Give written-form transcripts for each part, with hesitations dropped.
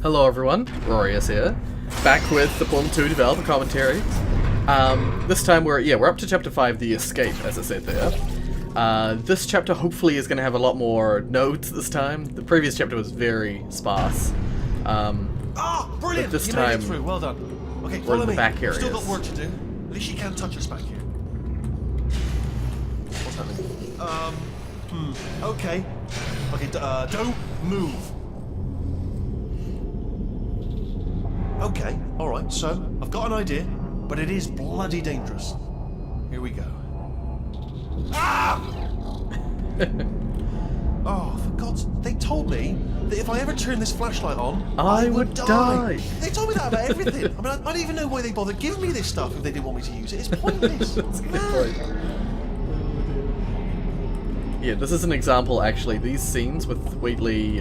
Hello everyone, Rorius here, back with the Portal 2 developer commentary. This time we're up to chapter 5, The Escape, as it said there. This chapter hopefully is going to have a lot more nodes this time. The previous chapter was very sparse. Brilliant! But this you time, made it through. Well done. Okay, we're follow in the me. back areas. Still got work to do. At least you can't touch us back here. What's happening? Okay. Okay, don't move. Okay, alright, so, I've got an idea, but it is bloody dangerous. Here we go. Ah! Oh, for God's... They told me that if I ever turn this flashlight on, I would die. They told me that about everything. I mean, I don't even know why they bothered giving me this stuff if they didn't want me to use it. It's pointless. That's a good point. Yeah, this is an example, actually. These scenes with Wheatley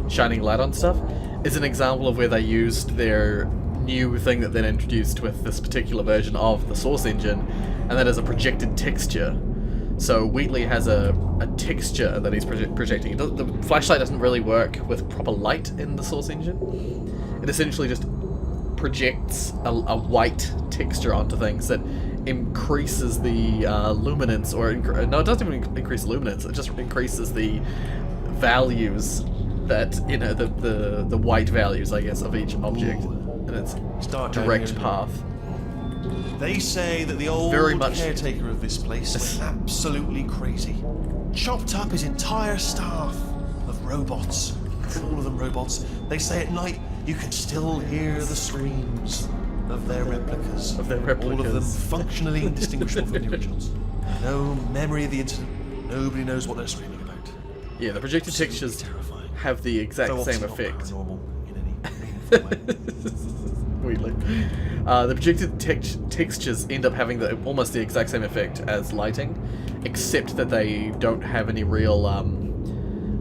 shining light on stuff is an example of where they used their new thing that they introduced with this particular version of the Source engine, and that is a projected texture. So Wheatley has a texture that he's projecting. The flashlight doesn't really work with proper light in the Source engine. It essentially just projects a white texture onto things that increases the luminance, or no, it doesn't even increase luminance. It just increases the values that, you know, the white values, I guess, of each object, and its direct path. They say that the old caretaker of this place went absolutely crazy. Chopped up his entire staff of robots. All of them robots. They say at night you can still hear the screams of their replicas. All of them functionally indistinguishable from the originals. No memory of the incident. Nobody knows what they're screaming about. Yeah, the projected textures have the exact same effect. Paranormal in any meaningful way. Weirdly. The projected textures end up having almost the exact same effect as lighting, except that they don't have any real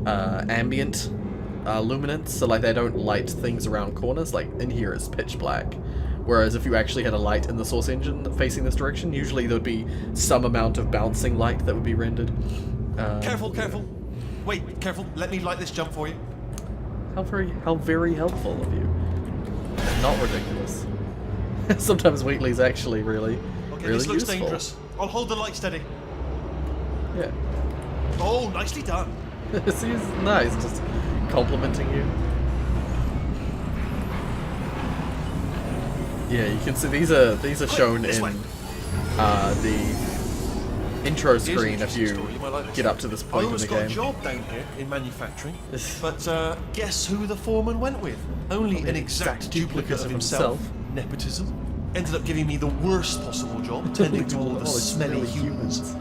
ambient luminance, so like they don't light things around corners. Like in here it's pitch black, whereas if you actually had a light in the Source engine facing this direction, usually there would be some amount of bouncing light that would be rendered. Careful, careful. Wait, careful. Let me light this jump for you. How very helpful of you. Not ridiculous. Sometimes Wheatley's actually really This looks useful. dangerous. I'll hold the light steady. Yeah. Oh, nicely done. See, he's nice, just complimenting you. Yeah, you can see these are shown in the intro screen if you get up to this point in the game. I almost got a job down here in manufacturing, but guess who the foreman went with? Only an exact duplicate of himself. Nepotism. Ended up giving me the worst possible job, tending to all the smelly humans.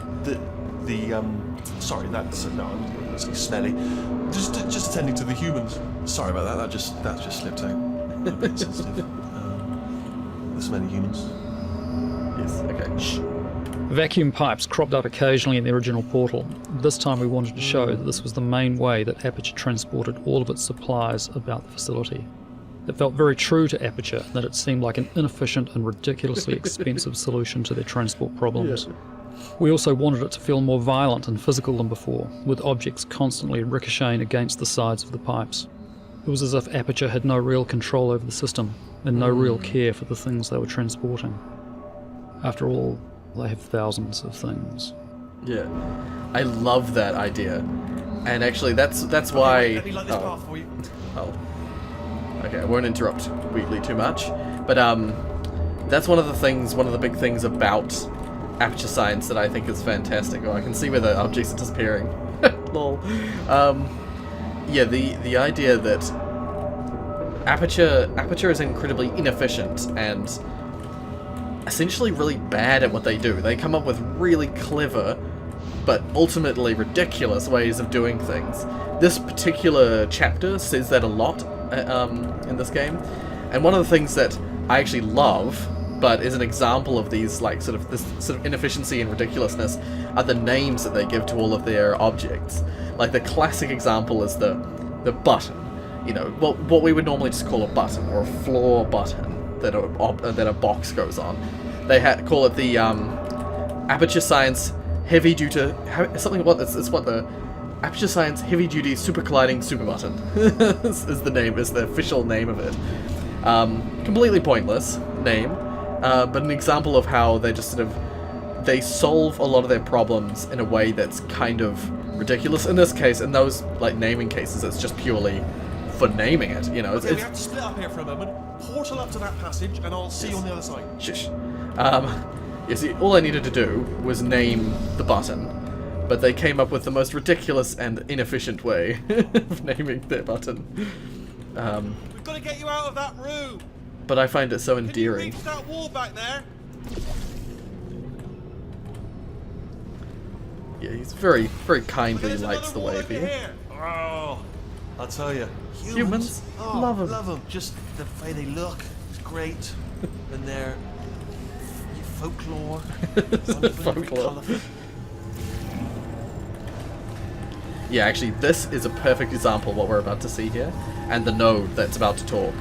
Sorry, that's no, I'm not saying smelly. Just attending to the humans. Sorry about that. That just slipped out. I'm a bit sensitive. The smelly humans. Yes. Okay. Shh. Vacuum pipes cropped up occasionally in the original Portal. This time we wanted to show that this was the main way that Aperture transported all of its supplies about the facility. It felt very true to Aperture that it seemed like an inefficient and ridiculously expensive solution to their transport problems. Yeah. We also wanted it to feel more violent and physical than before, with objects constantly ricocheting against the sides of the pipes. It was as if Aperture had no real control over the system, and no real care for the things they were transporting. After all, they have thousands of things. Yeah, I love that idea, and actually that's why. Let me light this path for you. Oh, okay. I won't interrupt Wheatley too much, but that's one of the big things about Aperture Science that I think is fantastic. Oh, I can see where the objects are disappearing. Lol. Yeah, the idea that Aperture is incredibly inefficient and essentially really bad at what they do. They come up with really clever but ultimately ridiculous ways of doing things. This particular chapter says that a lot in this game, and one of the things that I actually love, but is an example of these this sort of inefficiency and ridiculousness, are the names that they give to all of their objects. Like the classic example is the button. You know, what we would normally just call a button or a floor button that a box goes on. They call it the Aperture Science Heavy Duty something. It's what the Aperture Science Heavy Duty Super Colliding Super Button is the name, is the official name of it. Completely pointless name, but an example of how they just sort of, they solve a lot of their problems in a way that's kind of ridiculous. In this case, in those like naming cases, it's just purely for naming it. You know, okay, we have to split up here for a moment. Portal up to that passage, and I'll see you on the other side. Shush. You see, all I needed to do was name the button, but they came up with the most ridiculous and inefficient way of naming their button. We've got to get you out of that room. But I find it so endearing. Can you reach that wall back there? Yeah, he's very, very kindly lights the way for you. Oh, I'll tell you, Humans love them. Love them. Just the way they look is great, and their folklore. Folklore. Yeah, actually, this is a perfect example of what we're about to see here, and the node that's about to talk.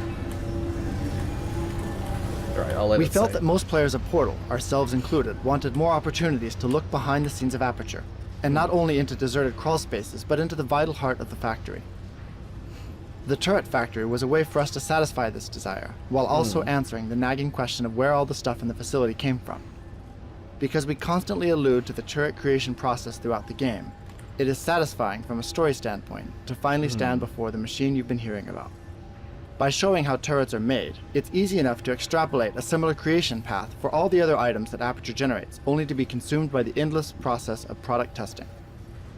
Alright, I'll let We it felt say. that most players of Portal, ourselves included, wanted more opportunities to look behind the scenes of Aperture, and not only into deserted crawl spaces, but into the vital heart of the factory. The turret factory was a way for us to satisfy this desire, while also answering the nagging question of where all the stuff in the facility came from. Because we constantly allude to the turret creation process throughout the game, it is satisfying from a story standpoint to finally stand before the machine you've been hearing about. By showing how turrets are made, it's easy enough to extrapolate a similar creation path for all the other items that Aperture generates, only to be consumed by the endless process of product testing.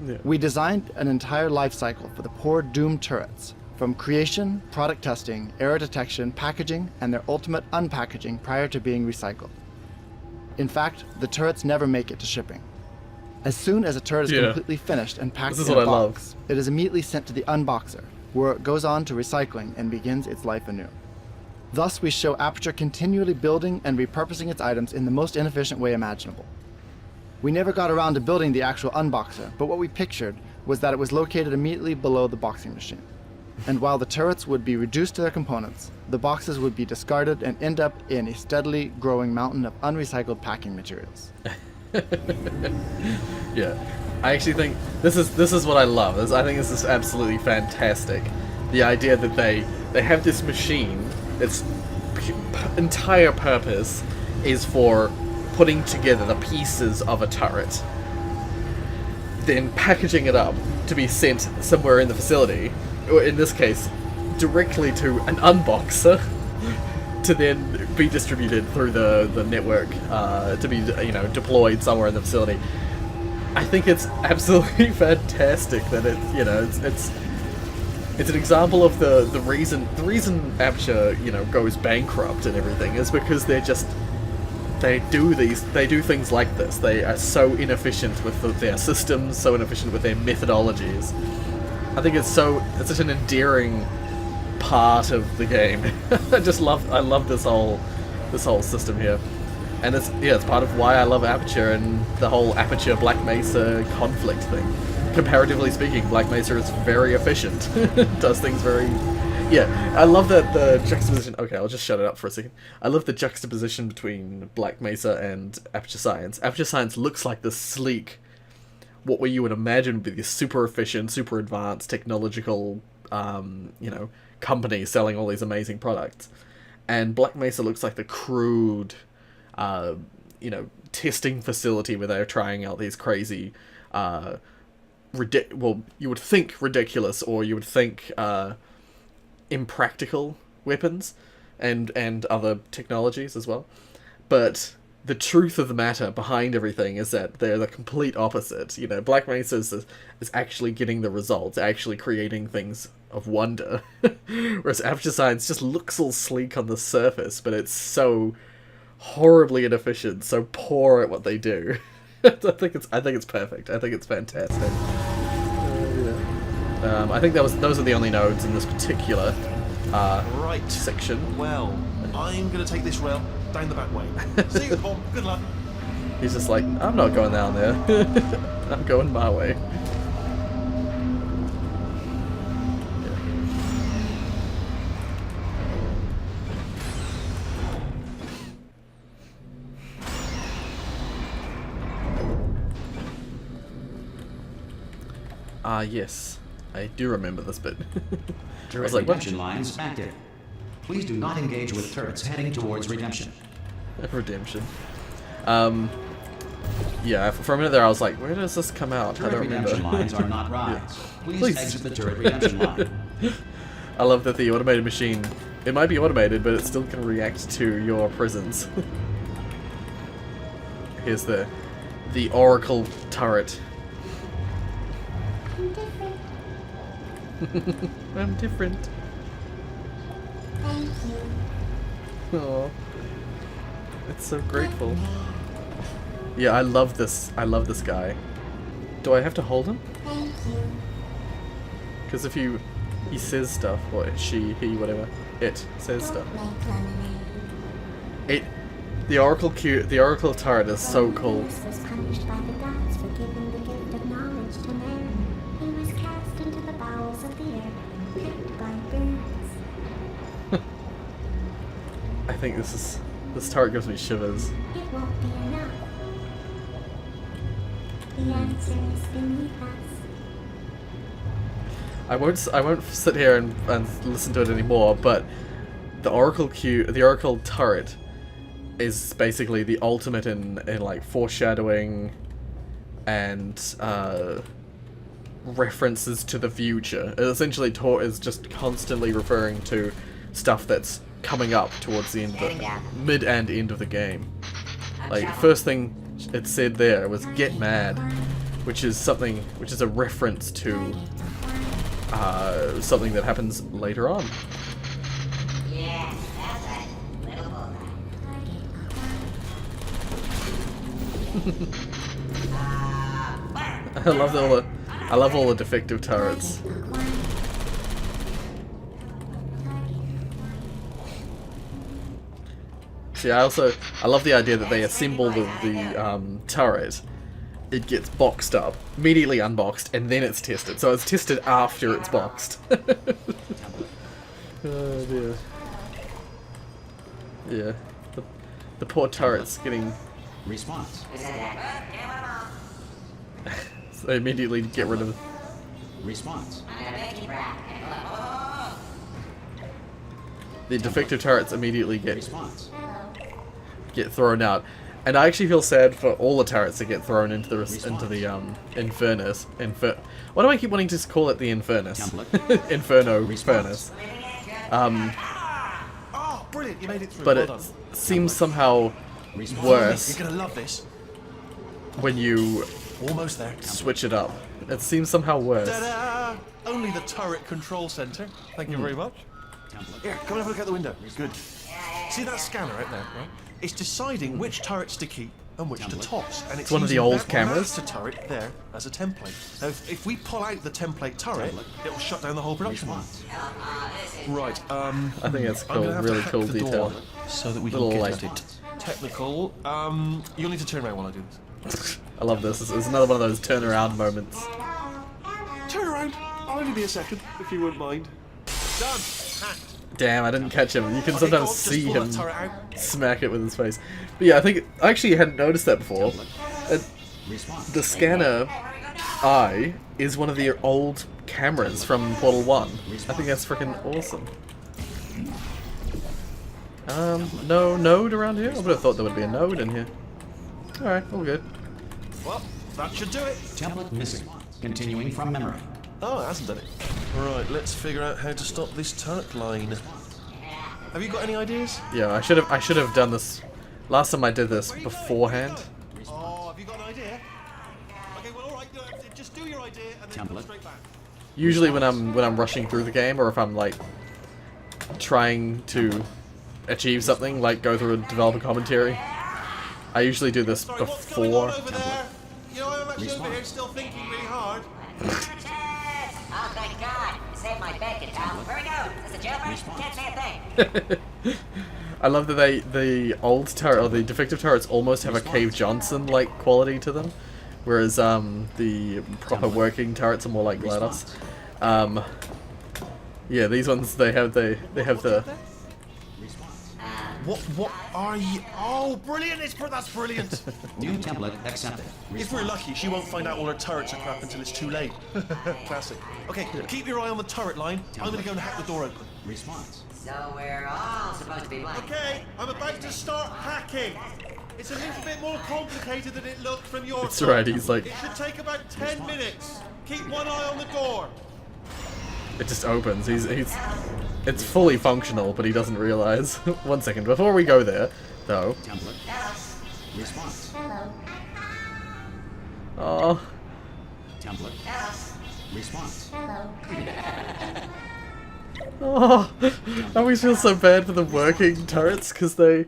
Yeah. We designed an entire life cycle for the poor doomed turrets, from creation, product testing, error detection, packaging, and their ultimate unpackaging prior to being recycled. In fact, the turrets never make it to shipping. As soon as a turret is completely finished and packed This is in what a I love. box, it is immediately sent to the unboxer, where it goes on to recycling and begins its life anew. Thus, we show Aperture continually building and repurposing its items in the most inefficient way imaginable. We never got around to building the actual unboxer, but what we pictured was that it was located immediately below the boxing machine. And while the turrets would be reduced to their components, the boxes would be discarded and end up in a steadily growing mountain of unrecycled packing materials. Yeah, I actually think this is what I love. I think this is absolutely fantastic. The idea that they have this machine its entire purpose is for putting together the pieces of a turret, then packaging it up to be sent somewhere in the facility, or in this case, directly to an unboxer, to then be distributed through the network, to be deployed somewhere in the facility. I think it's absolutely fantastic that it's an example of the reason Aperture goes bankrupt and everything is because they do things like this. They are so inefficient with their systems, so inefficient with their methodologies. I think it's such an endearing part of the game. I love this whole system here, and it's part of why I love Aperture and the whole Aperture Black Mesa conflict thing. Comparatively speaking, Black Mesa is very efficient. Does things very... Yeah, I love that the juxtaposition... Okay, I'll just shut it up for a second. I love the juxtaposition between Black Mesa and Aperture Science. Aperture Science looks like this sleek, what you would imagine would be this super efficient, super advanced, technological, company selling all these amazing products. And Black Mesa looks like the crude, testing facility where they're trying out these crazy... you would think ridiculous, or you would think impractical weapons and other technologies as well. But the truth of the matter behind everything is that they're the complete opposite. Black Mesa is actually getting the results, actually creating things of wonder. Whereas Aperture Science just looks all sleek on the surface, but it's so horribly inefficient, so poor at what they do. I think it's perfect. I think it's fantastic. I think those are the only nodes in this particular section. Well, I'm going to take this rail down the back way. See you, Tom. Good luck. He's just like, I'm not going down there. I'm going my way. Yes. I do remember this bit. I was Turret like, what? redemption lines active. Please do not engage with turrets heading towards redemption. Redemption. Yeah, for a minute there I was like, where does this come out? I Turret don't remember. redemption lines are not rides. Please, Please. exit the turret redemption line. I love that the automated machine, it might be automated, but it still can react to your presence. Here's the Oracle turret. I'm different. Thank you. Aww. It's so grateful. Yeah, I love this guy. Do I have to hold him? Thank you. Because if he says stuff, or she, he, whatever, it says stuff. Don't make lemonade. The Oracle turret is so cool. Rorius was punished by the gods for giving the gift of knowledge to man. He was cast into the bowels of the earth, picked by birds. I think this turret gives me shivers. It won't be enough. The answer is beneath us. I won't sit here and listen to it anymore, but the Oracle turret is basically the ultimate in like foreshadowing and references to the future. It essentially is just constantly referring to stuff that's coming up towards the end of the mid and end of the game. Like first thing it said there was "get mad," which is a reference to something that happens later on. Yes, that's right. Little bullseye. I love all the defective turrets. See, I love the idea that they assemble the turret. It gets boxed up, immediately unboxed, and then it's tested. So it's tested after it's boxed. Oh dear. Yeah. The poor turret's getting... Response. So they immediately get rid of... Response. The defective turrets immediately Response. get thrown out. And I actually feel sad for all the turrets that get thrown into the Infernus. Why do I keep wanting to call it the Infernus? Inferno Furnace. Oh, brilliant! You made it through. But Well it done. seems somehow worse You're gonna love this. when you Almost there. switch it up. It seems somehow worse. Ta-da! Only the turret control center. Thank you very much. Here, come and have a look out the window. Good. See that scanner right there, right? It's deciding which turrets to keep and which to toss. And it's one of the using old that cameras. master turret there as a template. Now, if we pull out the template turret, it'll shut down the whole production line. Right. I think that's I'm cool. gonna have Really to hack cool the detail. door so that we Little can like get at it. Technical. You'll need to turn around while I do this. I love this. It's another one of those turnaround moments. Turn around. I'll only be a second, if you wouldn't mind. Done. Hacked. Damn, I didn't catch him. You can Okay, sometimes go, just see pull that him turret out. smack it with his face. But yeah, I actually hadn't noticed that before. Response. The scanner eye is one of the old cameras from Portal 1. I think that's freaking awesome. No node around here? I would have thought there would be a node in here. Alright, all good. Well, that should do it. Template missing. Continuing from memory. Oh, it hasn't done it. Right, let's figure out how to stop this turret line. Have you got any ideas? Yeah, I should have done this last time I did this beforehand. Oh, have you got an idea? Okay, well, all right. Just do your idea and then come Template. straight back. Usually when I'm rushing through the game, or if I'm like trying to achieve something, like go through a developer commentary, I usually do this Sorry, what's going before. on over there? You know, I'm actually over here still thinking really hard. Oh, thank God. You saved my bacon, pal. Where we go? Is this a jailbreak? Can't say a thing. I love that the old turret, or the defective turrets, almost have a Cave Johnson-like quality to them, whereas the proper working turrets are more like GLaDOS. Yeah, these ones they have the What are you? Oh, brilliant! That's brilliant. New template accepted. If we're lucky, she won't find out all her turrets are crap until it's too late. Classic. Okay, keep your eye on the turret line. I'm gonna go and hack the door open. Response. So we're all supposed to be blind. Okay, I'm about to start hacking. It's a little bit more complicated than it looked from your That's side. right, he's like... It should take about 10 minutes. Keep one eye on the door. It just opens. It's fully functional, but he doesn't realize. 1 second. Before we go there, though... Template. Response. Hello. Oh, Template. Response. Hello. oh, I always feel so bad for the working turrets because they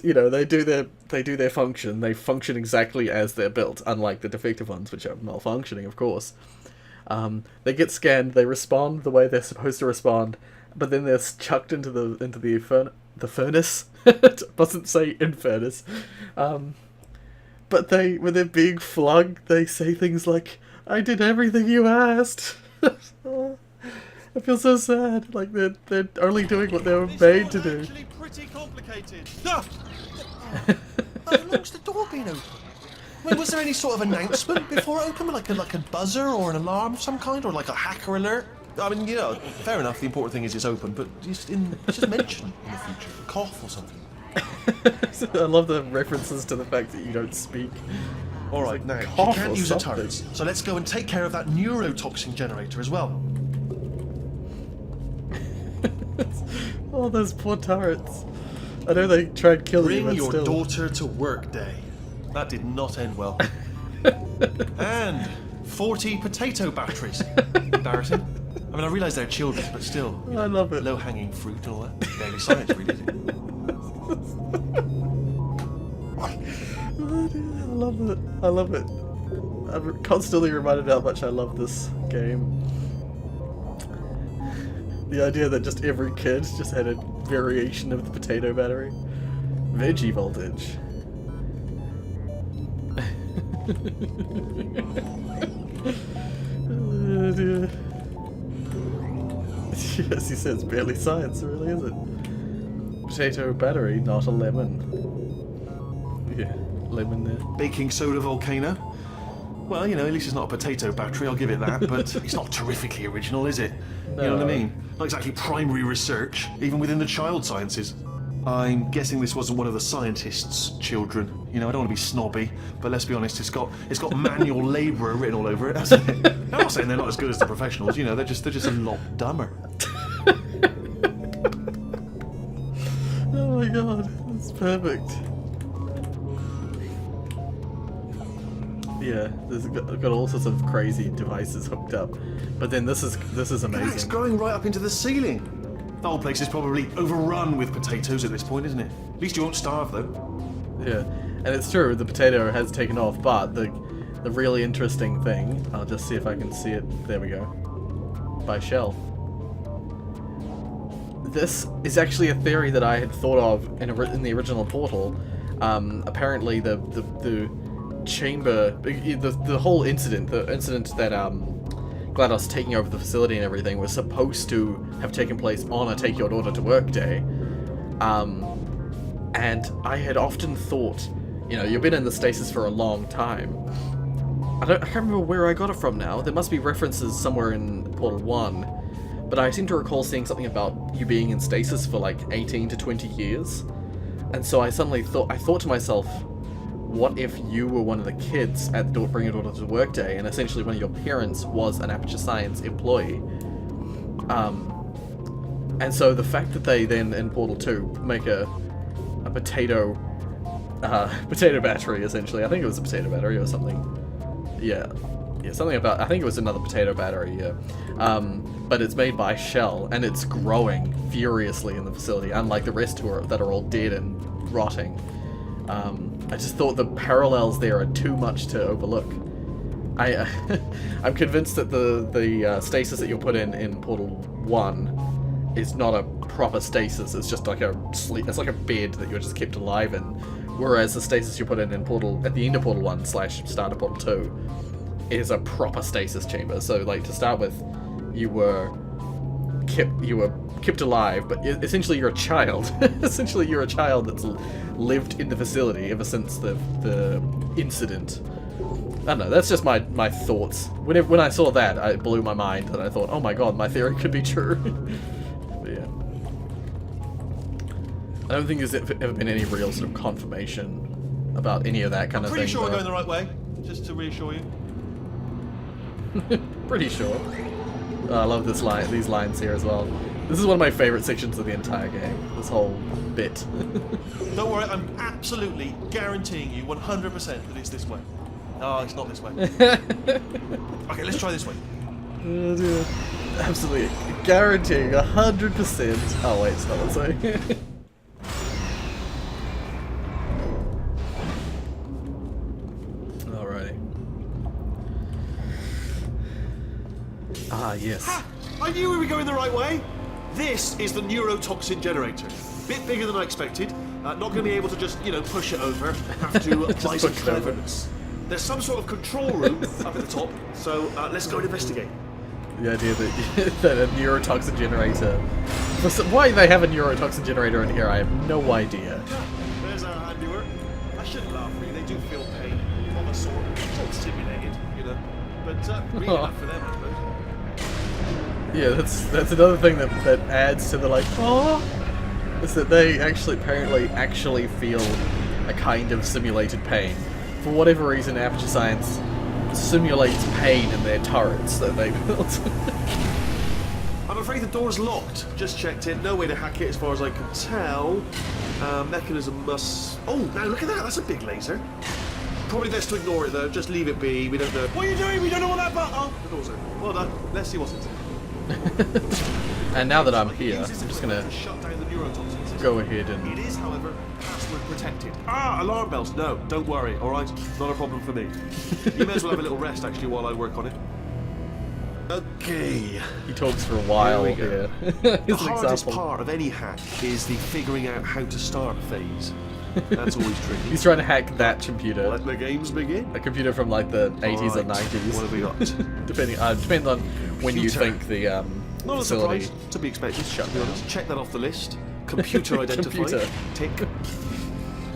you know, they do their function. They function exactly as they're built, unlike the defective ones, which are malfunctioning, of course. They get scanned, they respond the way they're supposed to respond, but then they're chucked into the furnace. It doesn't say infernus. But when they're being flung, they say things like, "I did everything you asked." I feel so sad. Like they're only doing what they were made to do. Actually pretty complicated. How long's the door been open? Wait, was there any sort of announcement before it opened, like a buzzer or an alarm of some kind, or like a hacker alert? I mean, you know, fair enough. The important thing is it's open, but just mention in the future, a cough or something. I love the references to the fact that you don't speak. All right, now you cough can't or use the something. turrets, so let's go and take care of that neurotoxin generator as well. Oh, those poor turrets. I know they tried killing you, Bring but your still. daughter to work day. That did not end well. And 40 potato batteries. Embarrassing. I mean, I realise they're children, but still. I love it. Low-hanging fruit and all that. Barely science, really, is it? Oh, dear, I love it. I'm constantly reminded how much I love this game. The idea that just every kid just had a variation of the potato battery. Veggie voltage. Oh, dear. Yes, he says barely science, really, is it? Potato battery, not a lemon. Yeah, lemon there. Baking soda volcano. Well, you know, at least it's not a potato battery, I'll give it that, but it's not terrifically original, is it? You know what I mean? Not exactly primary research, even within the child sciences. I'm guessing this wasn't one of the scientists' children. You know, I don't want to be snobby, but let's be honest, it's got manual labourer written all over it, hasn't it? I'm not saying they're not as good as the professionals, you know, they're just a lot dumber. Oh my god, that's perfect. Yeah, there's got all sorts of crazy devices hooked up, but then this is It's amazing. growing right up into the ceiling. The whole place is probably overrun with potatoes at this point, isn't it? At least you won't starve, though. Yeah, and it's true, the potato has taken off, but the really interesting thing, I'll just see if I can see it. There we go. By Shell. This is actually a theory that I had thought of in the original Portal. Apparently, the chamber, the whole incident, the incident that GLaDOS taking over the facility and everything was supposed to have taken place on a Take Your Daughter to Work day. And I had often thought, you know, you've been in the stasis for a long time. I can't remember where I got it from now. There must be references somewhere in Portal 1. But I seem to recall seeing something about you being in stasis for like 18 to 20 years. And so I suddenly thought to myself, what if you were one of the kids at the Bring Your Daughter to Work day, and essentially one of your parents was an Aperture Science employee? And so the fact that they then, in Portal 2, make a potato battery, essentially. I think it was a potato battery or something. Yeah, something about, I think it was another potato battery, yeah. But it's made by Shell, and it's growing furiously in the facility, unlike the rest that are all dead and rotting. I just thought the parallels there are too much to overlook. I'm convinced that the stasis that you'll put in Portal 1 is not a proper stasis. It's just like it's like a bed that you're just kept alive in. Whereas the stasis you put in Portal at the end of Portal 1 / start of Portal 2 is a proper stasis chamber. So like to start with, you were kept alive, but essentially you're a child. Essentially you're a child that's lived in the facility ever since the incident. I don't know, that's just my thoughts. When I saw that, it blew my mind, and I thought, oh my god, my theory could be true. But yeah. I don't think there's ever been any real sort of confirmation about any of that kind of thing. Pretty sure we're going the right way, just to reassure you. Pretty sure. I love these lines here as well. This is one of my favorite sections of the entire game. This whole bit. Don't worry, I'm absolutely guaranteeing you 100% that it's this way. Oh, it's not this way. Okay, let's try this way. Oh dear. Absolutely guaranteeing 100%. Oh wait, it's not this way. Alrighty. Ah, yes. Ha! I knew we were going the right way. This is the neurotoxin generator. Bit bigger than I expected. Not going to be able to just, push it over. Have to apply some push it over. cleverness. There's some sort of control room up at the top, so let's go and investigate. The idea that, that a neurotoxin generator... Why they have a neurotoxin generator in here, I have no idea. There's our handiwork. I shouldn't laugh, really. They do feel pain of a sort. It's all simulated, But really enough for them, I suppose. Yeah, that's another thing that adds to the is that they apparently feel a kind of simulated pain. For whatever reason, Aperture Science simulates pain in their turrets that they built. I'm afraid the door's locked. Just checked it. No way to hack it as far as I can tell. Mechanism must... Oh, now look at that. That's a big laser. Probably best to ignore it, though. Just leave it be. We don't know... What are you doing? We don't know what that button... Oh, the door's open. Well done. Let's see what's inside. And now that I'm here, I'm just gonna go ahead and... It is, however, password protected. Ah, alarm bells. No, don't worry, alright? Not a problem for me. You may as well have a little rest, actually, while I work on it. Okay. He talks for a while here. The hardest part of any hack is the figuring out how to start phase. That's always tricky. He's trying to hack that computer. Let the games begin. A computer from like the 80s or 90s. What have we got? Depends on when you think the Not facility... a surprise, to be expected, to be honest. Check that off the list. Computer identified. Computer. Tick.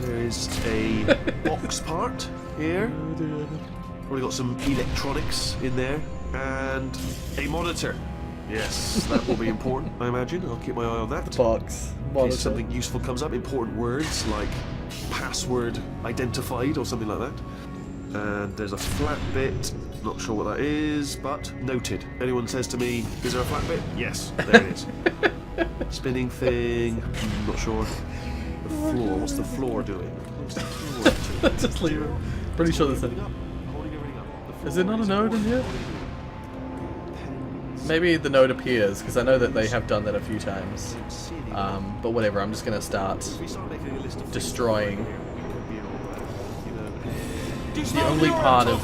There is a box part here. Probably got some electronics in there. And a monitor. Yes, that will be important, I imagine. I'll keep my eye on that. Box. In Monitor. case something useful comes up. Important words like password identified or something like that. And there's a flat bit. Not sure what that is, but noted. Anyone says to me, is there a flat bit? Yes, there it is. Spinning thing. Not sure. The floor. What's the floor doing? What's the floor doing? Just leave it. Pretty sure there's a... Holding everything up. Is there not a node in here? Maybe the node appears, because I know that they have done that a few times. But whatever, I'm just going to start destroying the only part of...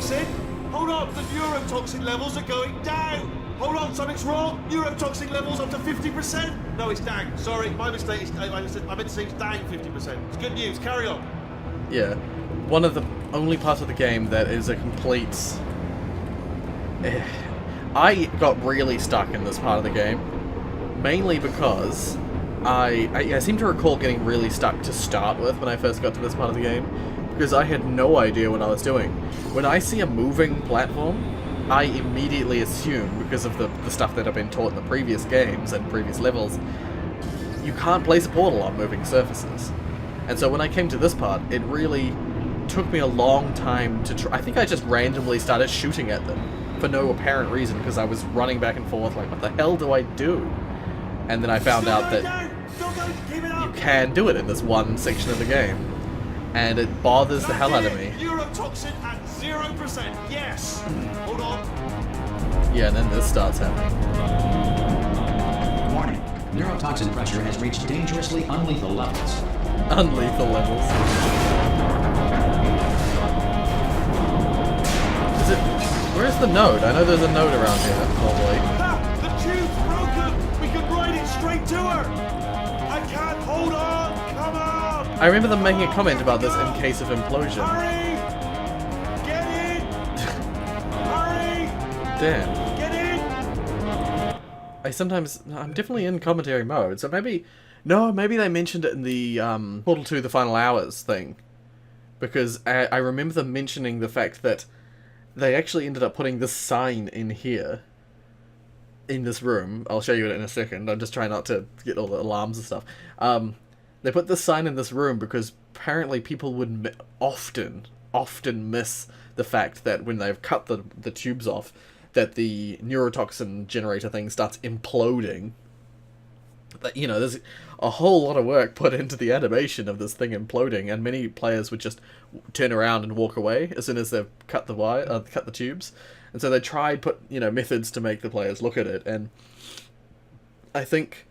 Hold on, the neurotoxin levels are going down! Hold on, something's wrong! Neurotoxin levels up to 50%! No, it's down. Sorry, my mistake. I meant to say it's down 50%. It's good news, carry on. Yeah. One of the only parts of the game that is a complete... I got really stuck in this part of the game, mainly because I seem to recall getting really stuck to start with when I first got to this part of the game, because I had no idea what I was doing. When I see a moving platform, I immediately assume, because of the stuff that I've been taught in the previous games and previous levels, you can't place a portal on moving surfaces. And so when I came to this part, it really took me a long time to try. I think I just randomly started shooting at them for no apparent reason, because I was running back and forth like, what the hell do I do? And then I found out that you can do it in this one section of the game. And it bothers the hell out of me. Neurotoxin at 0%, yes! Hold on. Yeah, and then this starts happening. Warning. Neurotoxin pressure has reached dangerously unlethal levels. Unlethal levels. Is it... Where's the node? I know there's a node around here, normally. Ah, the tube's broken! We can ride it straight to her! I can't hold on! Come on! I remember them making a comment about this in case of implosion. Hurry! Get in! Hurry! Damn. Get in! I'm definitely in commentary mode, so maybe they mentioned it in the Portal 2 The Final Hours thing, because I remember them mentioning the fact that they actually ended up putting this sign in here, in this room. I'll show you it in a second. I'm just trying not to get all the alarms and stuff. They put this sign in this room because apparently people would often miss the fact that when they've cut the tubes off, that the neurotoxin generator thing starts imploding. But, you know, there's a whole lot of work put into the animation of this thing imploding, and many players would just turn around and walk away as soon as they've cut the tubes. And so they tried methods to make the players look at it, and I think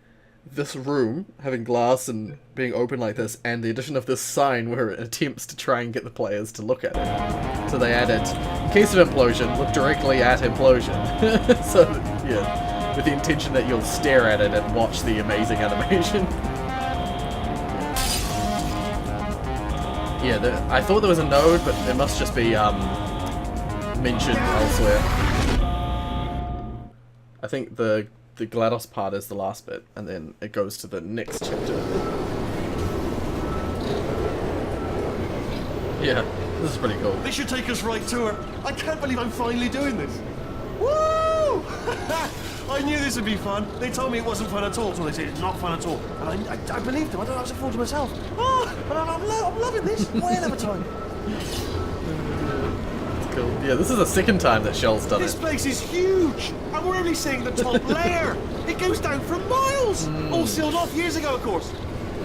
this room having glass and being open like this, and the addition of this sign, were attempts to try and get the players to look at it. So they added, in case of implosion, look directly at implosion. So, yeah, with the intention that you'll stare at it and watch the amazing animation. Yeah, I thought there was a node, but it must just be mentioned elsewhere. I think the GLaDOS part is the last bit, and then it goes to the next chapter. Yeah, this is pretty cool. This should take us right to her. I can't believe I'm finally doing this. Woo! I knew this would be fun. They told me it wasn't fun at all, so they said it's not fun at all. And I believed them. I was a fool to myself. Oh, and I'm loving this. Way ahead of a time. Cool. Yeah, this is the second time that Shell's done This it. place is huge, and we're only seeing the top layer. It goes down for miles. All sealed off years ago, of course.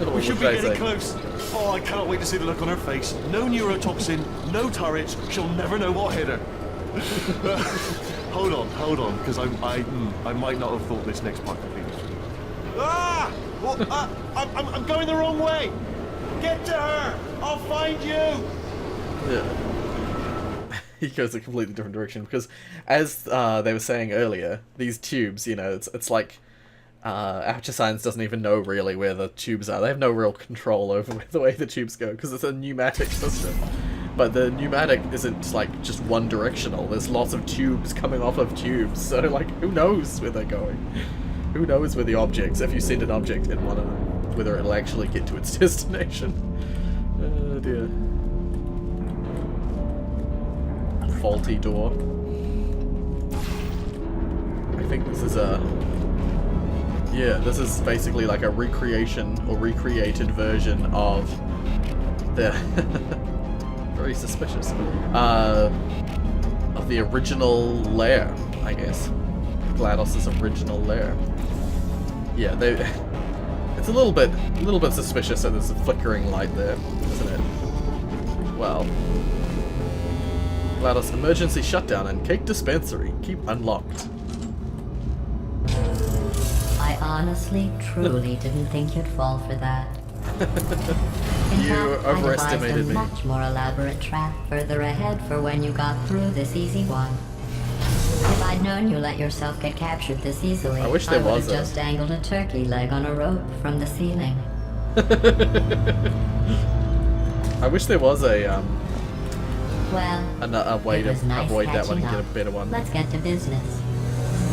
Oh, We should be what getting I say? close. Oh, I cannot wait to see the look on her face. No neurotoxin, no turrets. She'll never know what hit her. Hold on, because I might not have thought this next part completely. Ah! Well, I'm going the wrong way. Get to her. I'll find you. Yeah. He goes a completely different direction, because as they were saying earlier, these tubes, it's like Aperture Science doesn't even know really where the tubes are. They have no real control over the way the tubes go, because it's a pneumatic system. But the pneumatic isn't like just one directional. There's lots of tubes coming off of tubes, so like who knows where they're going? Who knows where the objects, if you send an object in one of them, whether it'll actually get to its destination. Oh dear. Faulty door. I think this is this is basically like a recreation or recreated version of the very suspicious of the original lair, I guess. GLaDOS's original lair. Yeah, it's a little bit suspicious that there's a flickering light there, isn't it? Well, GLaDOS emergency shutdown and cake dispensary keep unlocked. I honestly, truly didn't think you'd fall for that. You overestimated me. I devised a much more elaborate trap further ahead for when you got through this easy one. If I'd known you let yourself get captured this easily, I wish there would was have just dangled a turkey leg on a rope from the ceiling. I wish there was a Well, way to it was nice avoid that one and catching get a up. better one. Let's get to business.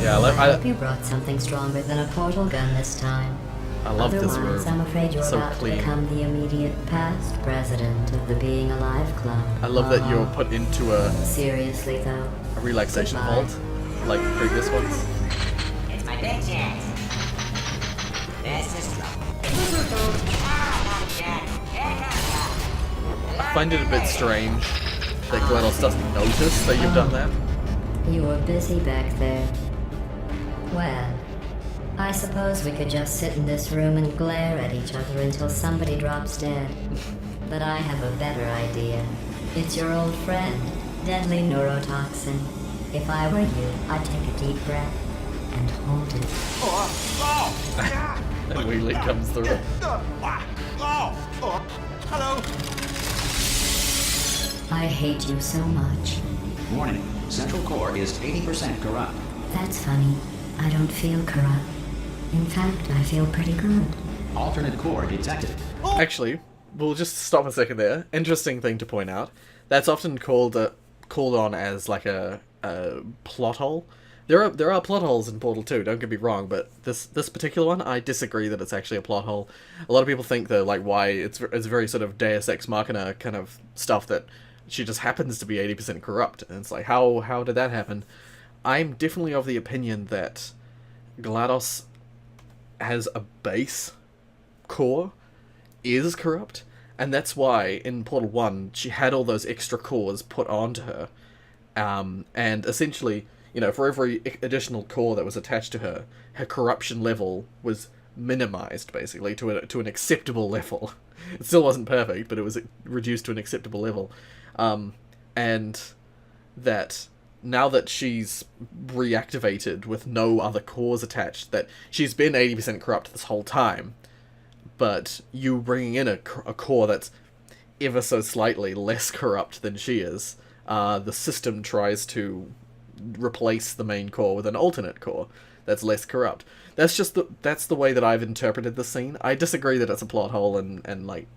Yeah, I hope you brought something stronger than a portal gun this time. I love this Otherwise, room. I'm afraid you're So about clean. to become the immediate past president of the Being Alive Club. I love that you're put into a Seriously, though. relaxation Goodbye. vault, like previous ones. It's my big chance. This is trouble. I find it a bit strange that GLaDOS doesn't notice that you've done that. You were busy back there. Well, I suppose we could just sit in this room and glare at each other until somebody drops dead. But I have a better idea. It's your old friend, deadly neurotoxin. If I were you, I'd take a deep breath and hold it. And Wheelie comes through. Hello. I hate you so much. Warning, central core is 80% corrupt. That's funny. I don't feel corrupt. In fact, I feel pretty good. Alternate core detected. Actually, we'll just stop a second there. Interesting thing to point out. That's often called on as like a plot hole. There are plot holes in Portal 2, don't get me wrong, but this particular one, I disagree that it's actually a plot hole. A lot of people think that, like, why it's very sort of Deus Ex Machina kind of stuff, that she just happens to be 80% corrupt, and it's like, how did that happen? I'm definitely of the opinion that GLaDOS has a base core, is corrupt, and that's why in Portal 1 she had all those extra cores put onto her, and essentially, you know, for every additional core that was attached to her, her corruption level was minimized, basically, to an acceptable level. It still wasn't perfect, but it was reduced to an acceptable level. And that now that she's reactivated with no other cores attached, that she's been 80% corrupt this whole time, but you bringing in a core that's ever so slightly less corrupt than she is, the system tries to replace the main core with an alternate core that's less corrupt. That's the way that I've interpreted the scene. I disagree that it's a plot hole and like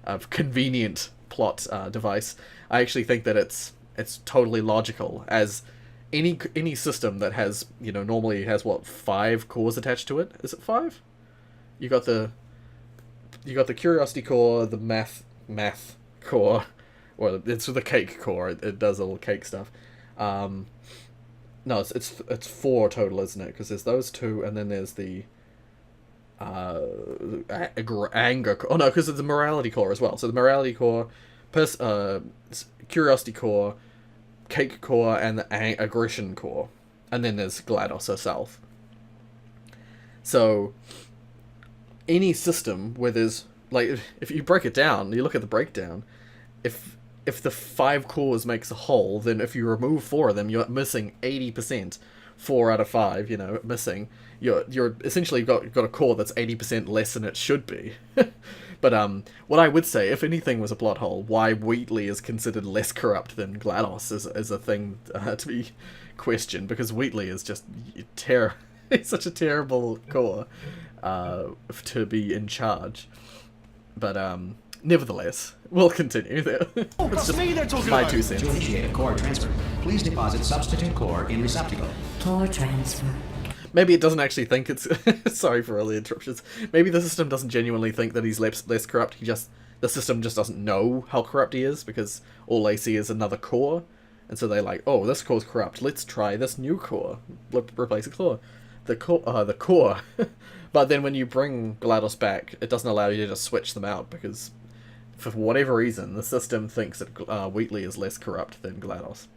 a convenient plot device. I actually think that it's totally logical, as any system that has, you know, normally has what, 5 cores attached to it? Is it 5? You got the curiosity core, the math core, or it's the cake core. It does all cake stuff. No, it's 4 total, isn't it? Because there's those 2, and then there's the anger core. Oh no, because it's the morality core as well. So the morality core, curiosity core, cake core, and the aggression core, and then there's GLaDOS herself. So any system where there's, like, if you break it down, you look at the breakdown, if the 5 cores makes a whole, then if you remove 4 of them, you're missing 80%. 4 out of 5, you know, missing. You're essentially got a core that's 80% less than it should be. But what I would say, if anything was a plot hole, why Wheatley is considered less corrupt than GLaDOS is a thing to be questioned, because Wheatley is just it's such a terrible core to be in charge. But nevertheless, we'll continue there. Oh, that's me they're talking my about. 2 cents. To initiate a core transfer, please deposit substitute core in receptacle. Core transfer. Maybe it doesn't actually think it's... Sorry for all the interruptions. Maybe the system doesn't genuinely think that he's less corrupt. The system just doesn't know how corrupt he is, because all they see is another core. And so they're like, oh, this core's corrupt. Let's try this new core. Replace the core. The core. But then when you bring GLaDOS back, it doesn't allow you to just switch them out, because for whatever reason, the system thinks that Wheatley is less corrupt than GLaDOS.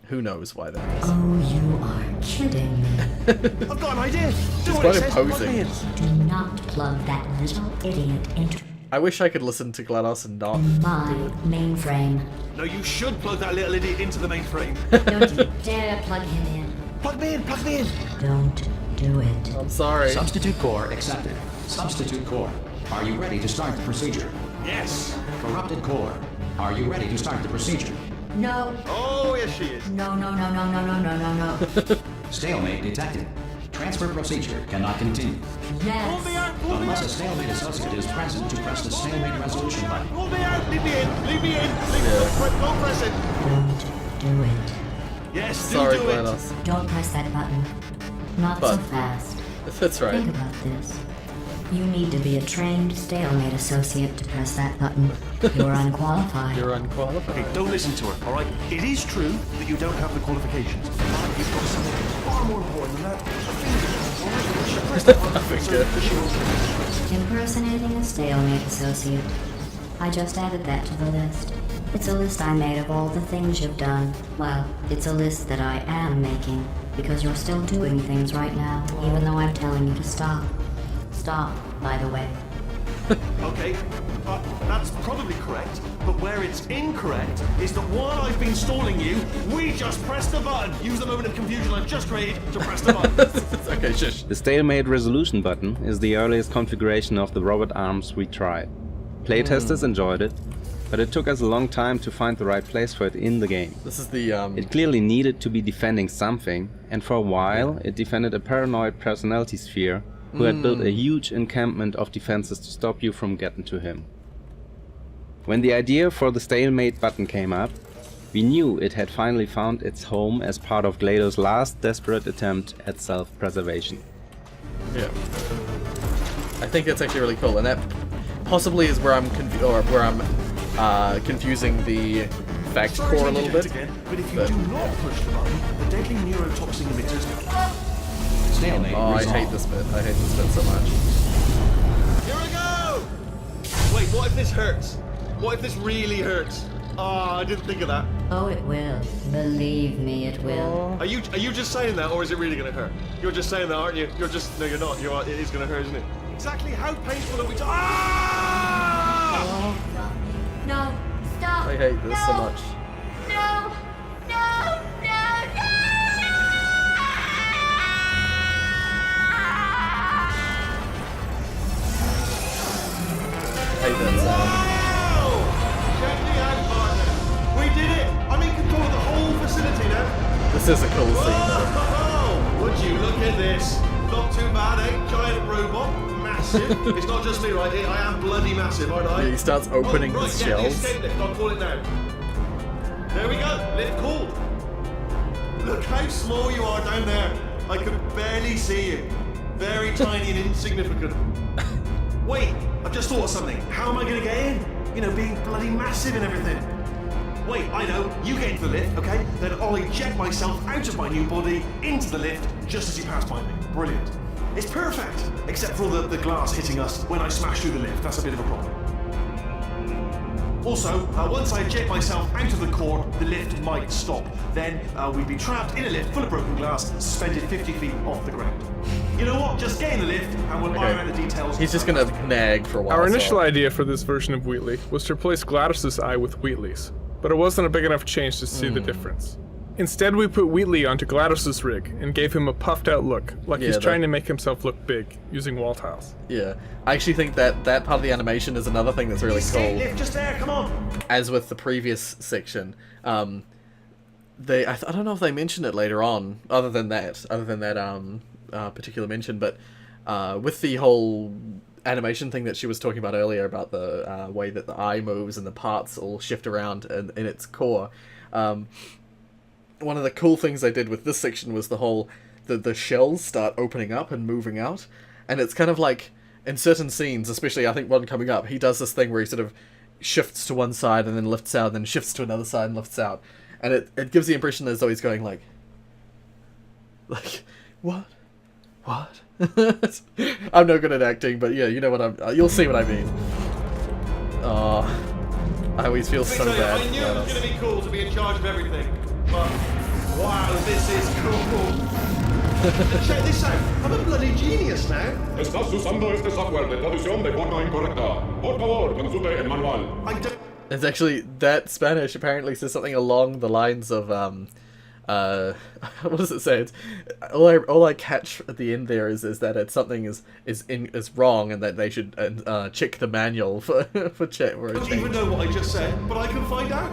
Who knows why that is? Oh, you are kidding me. I've got an idea. Do It's what quite it says, plug imposing. me in. Do not plug that little idiot into I wish I could listen to GLaDOS and not... my mainframe. No, you should plug that little idiot into the mainframe. Don't you dare plug him in. Plug me in, plug me in. Don't do it. I'm sorry. Substitute core accepted. Substitute core, are you ready to start the procedure? Yes. Corrupted core, are you ready to start the procedure? No. Oh, yes she is. No. Stalemate detected. Transfer procedure cannot continue. Pull me Yes. out, pull me Unless a out. stalemate associate is present to press the stalemate resolution button. Pull me out, leave me in, leave me in. Don't press it. Don't do it. Yes, Sorry, do it. GLaDOS. Don't press that button. Not so But- fast. That's right. Think about this. You need to be a trained stalemate associate to press that button. You're unqualified. You're unqualified. Okay, don't listen to her, alright? It is true that you don't have the qualifications. But you've got something far more important than that. A finger. Alright, she pressed the button so she won't. Impersonating a stalemate associate. I just added that to the list. It's a list I made of all the things you've done. Well, it's a list that I am making, because you're still doing things right now, even though I'm telling you to stop. Stop, by the way. Okay, that's probably correct, but where it's incorrect is that while I've been stalling you, we just pressed the button. Use the moment of confusion I've just created to press the button. Okay, shush. The stalemate resolution button is the earliest configuration of the robot arms we tried. Playtesters enjoyed it, but it took us a long time to find the right place for it in the game. This is the, It clearly needed to be defending something, and for a while it defended a paranoid personality sphere who had built a huge encampment of defenses to stop you from getting to him. When the idea for the stalemate button came up, We knew it had finally found its home as part of GLaDOS' last desperate attempt at self-preservation. Yeah. I think that's actually really cool, and that possibly is where I'm confusing the fact Sorry core to a little interject bit. again, but if you do not push the button, the deadly neurotoxin emitters. Stalemate. Oh, I resolved. hate this bit. I hate this bit so much. Here we go! Wait, what if this hurts? What if this really hurts? Ah, I didn't think of that. Oh, it will. Believe me, it will. Are you just saying that, or is it really going to hurt? You're just saying that, aren't you? You're just no, you're not. It is going to hurt, isn't it? Exactly how painful are we? Ah! No, stop. I hate this so much. No, no, no, no! I hate that sound. Check me out, partner. We did it. I'm in control of the whole facility now. This is a cool scene though. Oh, would you look at this? Not too bad, eh? Giant robot, massive. It's not just me, right? I am bloody massive, aren't I? Yeah, he starts opening right, his yeah, shells. The escape lift. I'll call it now. There we go. Lift called. Look how small you are down there. I can barely see you. Very tiny and insignificant. Wait, I've just thought of something. How am I going to get in? You know, being bloody massive and everything. Wait, I know. You get into the lift, okay? Then I'll eject myself out of my new body into the lift just as you pass by me. Brilliant. It's perfect, except for all the glass hitting us when I smash through the lift. That's a bit of a problem. Also, once I eject myself out of the core, the lift might stop. Then we'd be trapped in a lift full of broken glass, suspended 50 feet off the ground. You know what? Just get in the lift and we'll iron out the details. He's just gonna nag for a while. Our initial so. idea for this version of Wheatley was to replace GLaDOS' eye with Wheatley's, but it wasn't a big enough change to see the difference. Instead, we put Wheatley onto GLaDOS' rig and gave him a puffed out look, like he's trying to make himself look big, using wall tiles. Yeah, I actually think that part of the animation is another thing that's really cool. Lift just there, come on. As with the previous section, I don't know if they mentioned it later on, other than that particular mention, but with the whole animation thing that she was talking about earlier about the way that the eye moves and the parts all shift around in its core. One of the cool things they did with this section was the shells start opening up and moving out, and it's kind of like in certain scenes, especially I think one coming up, he does this thing where he sort of shifts to one side and then lifts out, and then shifts to another side and lifts out, and it gives the impression as though he's going like what? I'm no good at acting, but yeah, you know what you'll see what I mean. Oh, I always feel so bad. I knew it was going to be cool to be in charge of everything, but wow, this is cool. Check this out, I'm a bloody genius now. Estás usando este software de traducción de forma incorrecta. Por favor, consulte el manual. I don't... It's actually, that Spanish apparently says something along the lines of, what does it say? It's, all I catch at the end there is that it's something is wrong and that they should check the manual for a change. I don't even know what I just said, but I can find out.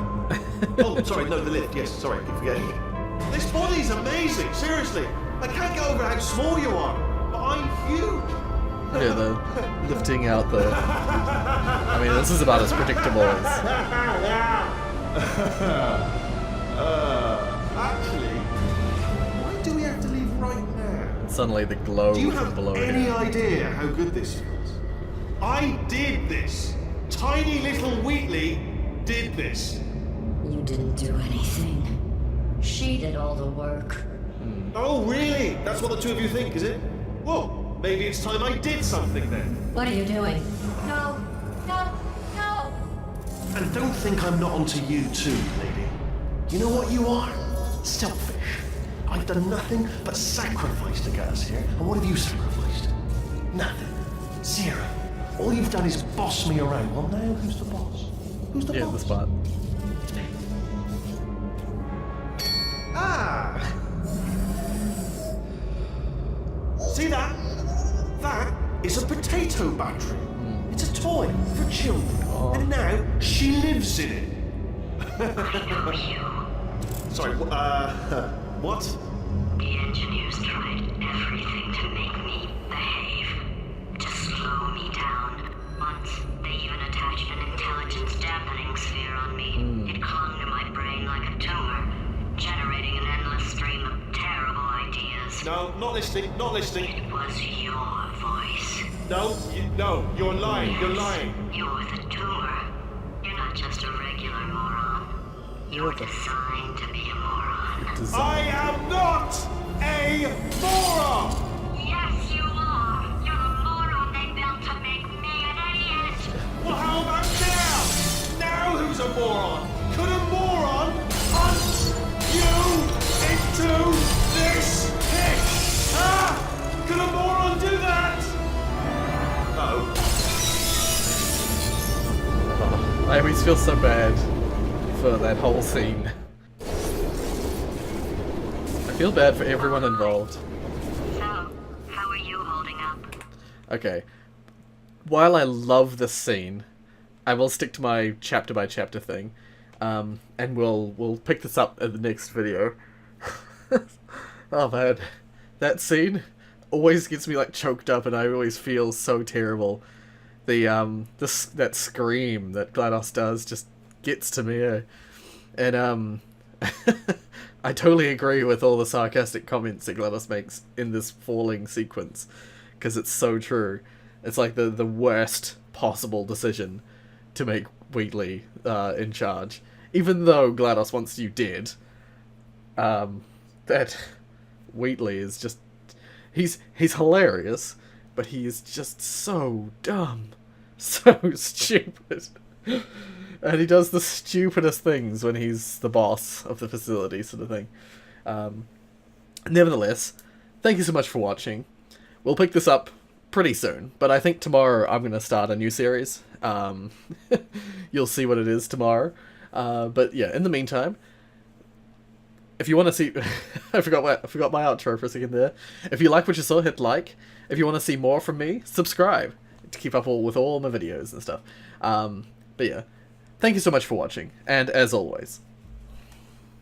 Oh, sorry, no, the lift, yes, sorry, I keep forgetting. This body's amazing, seriously. I can't get over how small you are, but I'm huge. Yeah, the lifting out the... I mean, this is about as predictable as... Actually, why do we have to leave right now? Suddenly the glow Do you from have below any here. idea how good this feels? I did this. Tiny little Wheatley did this. You didn't do anything. She did all the work. Oh, really? That's what the two of you think, is it? Well, maybe it's time I did something then. What are you doing? No, no, no! And don't think I'm not onto you too, lady. You know what you are? Selfish. I've done nothing but sacrifice to get us here. And what have you sacrificed? Nothing. Zero. All you've done is boss me around. Well, now who's the boss? Who's the Yeah, boss? the spot. It's me. Ah! See that? That is a potato battery. It's a toy for children. And now she lives in it. Sorry, what? The engineers tried everything to make me behave, to slow me down. Once, they even attached an intelligence dampening sphere on me. It clung to my brain like a Not listening, not listening. It was your voice. No, you're lying, you're lying. You're the tumor. You're not just a regular moron. You're designed to be a moron. I am not a moron! Yes, you are. You're the moron they built to make me an idiot. Well, how about now? Now who's a moron? Could a moron hunt you into this pit? Huh? Could a moron do that? No. I always feel so bad for that whole scene. I feel bad for everyone involved. So, how are you holding up? Okay. While I love this scene, I will stick to my chapter by chapter thing. And we'll pick this up in the next video. Oh man. That scene always gets me like choked up and I always feel so terrible. That scream that GLaDOS does just gets to me. And I totally agree with all the sarcastic comments that GLaDOS makes in this falling sequence, because it's so true. It's like the worst possible decision to make Wheatley in charge. Even though GLaDOS wants you dead, that Wheatley is just... He's hilarious, but he is just so dumb. So stupid. And he does the stupidest things when he's the boss of the facility, sort of thing. Nevertheless, thank you so much for watching. We'll pick this up pretty soon, but I think tomorrow I'm going to start a new series. You'll see what it is tomorrow. But yeah, in the meantime, if you want to see... I forgot my outro for a second there. If you like what you saw, hit like. If you want to see more from me, subscribe to keep up with all my videos and stuff. But yeah, thank you so much for watching, and as always,